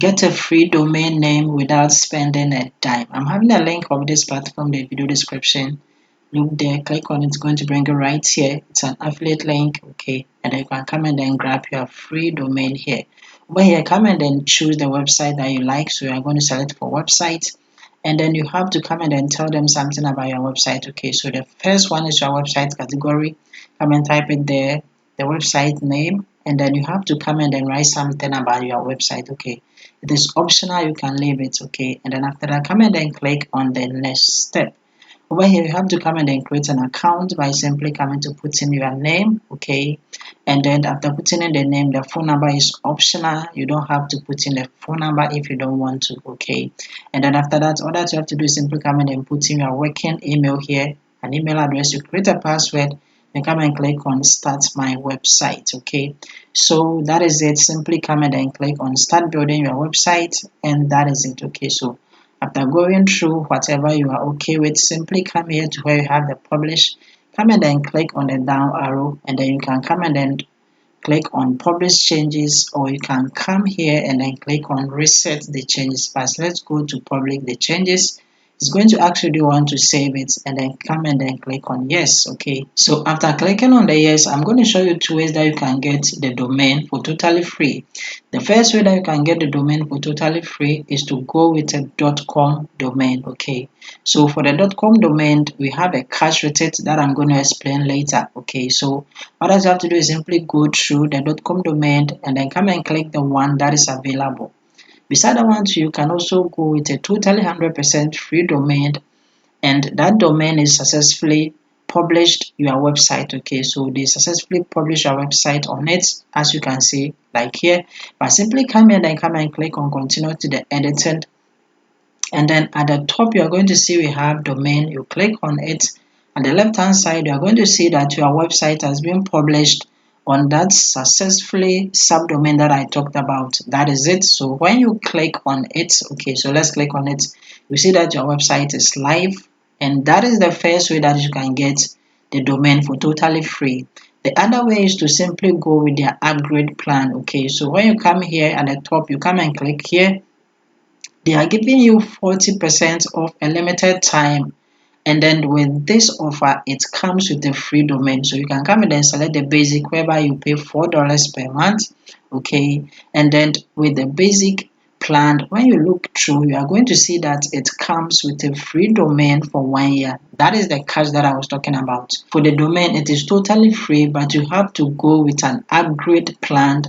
Get a free domain name without spending a dime. I'm having a link of this platform in the video description. Look there, click on it, it's going to bring you right here. It's an affiliate link, okay, and then you can come and then grab your free domain here. Over here, come and then choose the website that you like. So you are going to select for website, and then you have to come and then tell them something about your website. Okay, so the first one is your website category. Come and type it there, the website name, and then you have to come and then write something about your website. Okay, it is optional, you can leave it. Okay, and then after that, come and then click on the next step. Over here, you have to come and then create an account by simply coming to put in your name, okay? And then after putting in the name, the phone number is optional. You don't have to put in the phone number if you don't want to, okay? And then after that, all that you have to do is simply come in and put in your working email here, an email address. You create a password, then come and click on Start My Website, okay? So that is it. Simply come and then click on Start Building Your Website, and that is it, okay? So after going through whatever you are okay with, simply come here to where you have the publish. Come and then click on the down arrow, and then you can come and then click on publish changes, or you can come here and then click on reset the changes. But let's go to public the changes. It's going to ask you, do you want to save it, and then come and then click on yes. Okay, so after clicking on the yes, I'm going to show you two ways that you can get the domain for totally free. The first way that you can get the domain for totally free is to go with a .com domain. Okay, so for the .com domain, we have a cash with it that I'm going to explain later. Okay, so all you have to do is simply go through the .com domain and then come and click the one that is available. Beside that one, you can also go with a totally 100% free domain, and that domain is successfully published your website. Okay, so they successfully publish your website on it, as you can see, like here. But simply come here and then come and click on continue to the editing, and then at the top you are going to see we have domain. You click on it. On the left hand side, you are going to see that your website has been published on that successfully subdomain that I talked about. That is it. So when you click on it, okay, so let's click on it. You see that your website is live, and that is the first way that you can get the domain for totally free. The other way is to simply go with their upgrade plan. Okay, so when you come here at the top, you come and click here. They are giving you 40% off a limited time, and then with this offer it comes with a free domain. So you can come and then select the basic, whereby you pay $4 per month, okay? And then with the basic plan, when you look through, you are going to see that it comes with a free domain for 1 year. That is the catch that I was talking about. For the domain, it is totally free, but you have to go with an upgrade plan.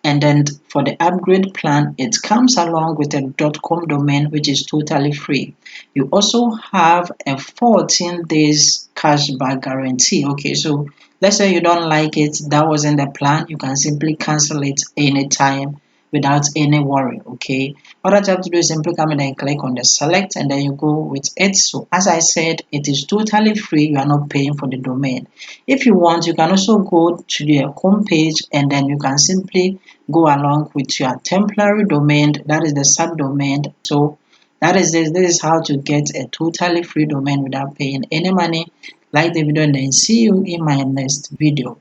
And then for the upgrade plan, it comes along with a .com domain, which is totally free. You also have a 14 days cashback guarantee. Okay, so let's say you don't like it, that wasn't the plan, you can simply cancel it anytime without any worry. Okay, all that you have to do is simply come in and click on the select, and then you go with it. So as I said, it is totally free, you are not paying for the domain. If you want, you can also go to the home page, and then you can simply go along with your temporary domain, that is the subdomain. So that is this. This is how to get a totally free domain without paying any money. Like the video and then see you in my next video.